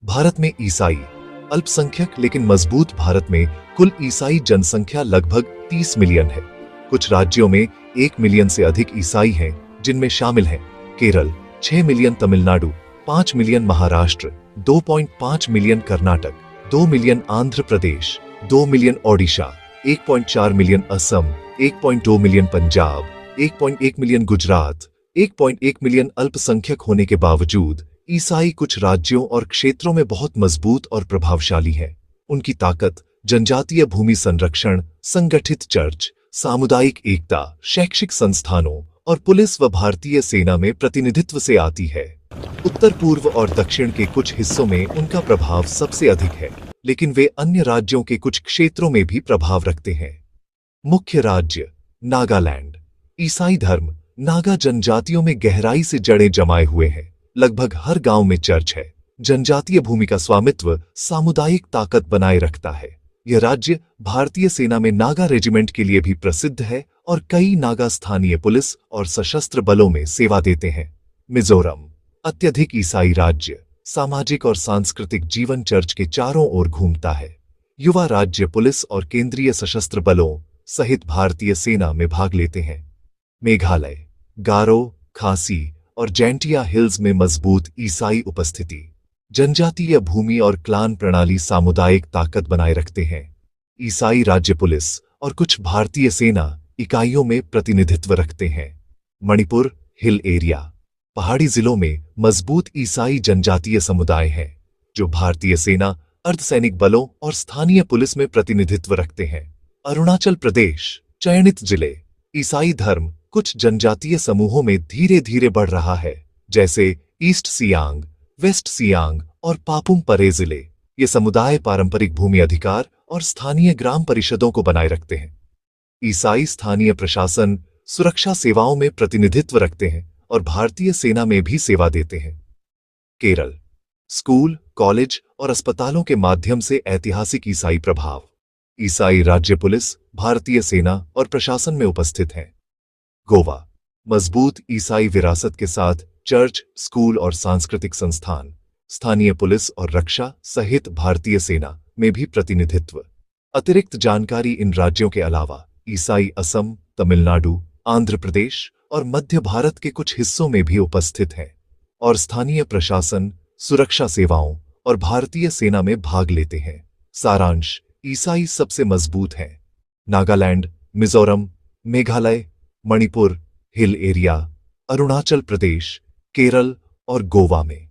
भारत में ईसाई अल्पसंख्यक लेकिन मजबूत। भारत में कुल ईसाई जनसंख्या लगभग 30 मिलियन है। कुछ राज्यों में 1 मिलियन से अधिक ईसाई हैं, जिनमें शामिल हैं Kerala 6 million, Tamil Nadu 5 million, Maharashtra 2.5 million, Karnataka 2 million, Andhra Pradesh 2 million, Odisha 1.4 million, Assam 1.2 million, Punjab 1.1 million, Gujarat 1.1 million. अल्पसंख्यक होने के बावजूद ईसाई कुछ राज्यों और क्षेत्रों में बहुत मजबूत और प्रभावशाली हैं। उनकी ताकत जनजातीय भूमि संरक्षण, संगठित चर्च, सामुदायिक एकता, शैक्षिक संस्थानों और पुलिस व भारतीय सेना में प्रतिनिधित्व से आती है। उत्तर पूर्व और दक्षिण के कुछ हिस्सों में उनका प्रभाव सबसे अधिक है, लेकिन वे अन्य राज्यों के कुछ क्षेत्रों में भी प्रभाव रखते हैं। मुख्य राज्य नागालैंड। ईसाई धर्म नागा जनजातियों में गहराई से जड़ें जमाए हुए हैं। लगभग हर गांव में चर्च है। जनजातीय भूमि का स्वामित्व सामुदायिक ताकत बनाए रखता है। यह राज्य भारतीय सेना में नागा रेजिमेंट के लिए भी प्रसिद्ध है और कई नागा स्थानीय पुलिस और सशस्त्र बलों में सेवा देते हैं। मिजोरम अत्यधिक ईसाई राज्य। सामाजिक और सांस्कृतिक जीवन चर्च के चारों ओर घूमता है। युवा राज्य पुलिस और केंद्रीय सशस्त्र बलों सहित भारतीय सेना में भाग लेते हैं। मेघालय गारो, खासी और जैंटिया हिल्स में मजबूत ईसाई उपस्थिति। जनजातीय भूमि और क्लान प्रणाली सामुदायिक ताकत बनाए रखते हैं। ईसाई राज्य पुलिस और कुछ भारतीय सेना इकाइयों में प्रतिनिधित्व रखते हैं। Manipur hill area. पहाड़ी जिलों में मजबूत ईसाई जनजातीय समुदाय हैं, जो भारतीय सेना, अर्धसैनिक बलों और स्थानीय पुलिस में प्रतिनिधित्व रखते हैं। अरुणाचल प्रदेश चयनित जिले। ईसाई धर्म कुछ जनजातीय समूहों में धीरे धीरे बढ़ रहा है, जैसे ईस्ट सियांग, वेस्ट सियांग और पापुम परे जिले। ये समुदाय पारंपरिक भूमि अधिकार और स्थानीय ग्राम परिषदों को बनाए रखते हैं। ईसाई स्थानीय प्रशासन, सुरक्षा सेवाओं में प्रतिनिधित्व रखते हैं और भारतीय सेना में भी सेवा देते हैं। केरल स्कूल, कॉलेज और अस्पतालों के माध्यम से ऐतिहासिक ईसाई प्रभाव। ईसाई राज्य पुलिस, भारतीय सेना और प्रशासन में उपस्थित हैं। गोवा मजबूत ईसाई विरासत के साथ चर्च, स्कूल और सांस्कृतिक संस्थान, स्थानीय पुलिस और रक्षा सहित भारतीय सेना में भी प्रतिनिधित्व। अतिरिक्त जानकारी। इन राज्यों के अलावा ईसाई असम, तमिलनाडु, आंध्र प्रदेश और मध्य भारत के कुछ हिस्सों में भी उपस्थित हैं और स्थानीय प्रशासन, सुरक्षा सेवाओं और भारतीय सेना में भाग लेते हैं। सारांश। ईसाई सबसे मजबूत हैं। नागालैंड, मिजोरम, मेघालय, मणिपुर हिल एरिया, अरुणाचल प्रदेश, केरल और गोवा में।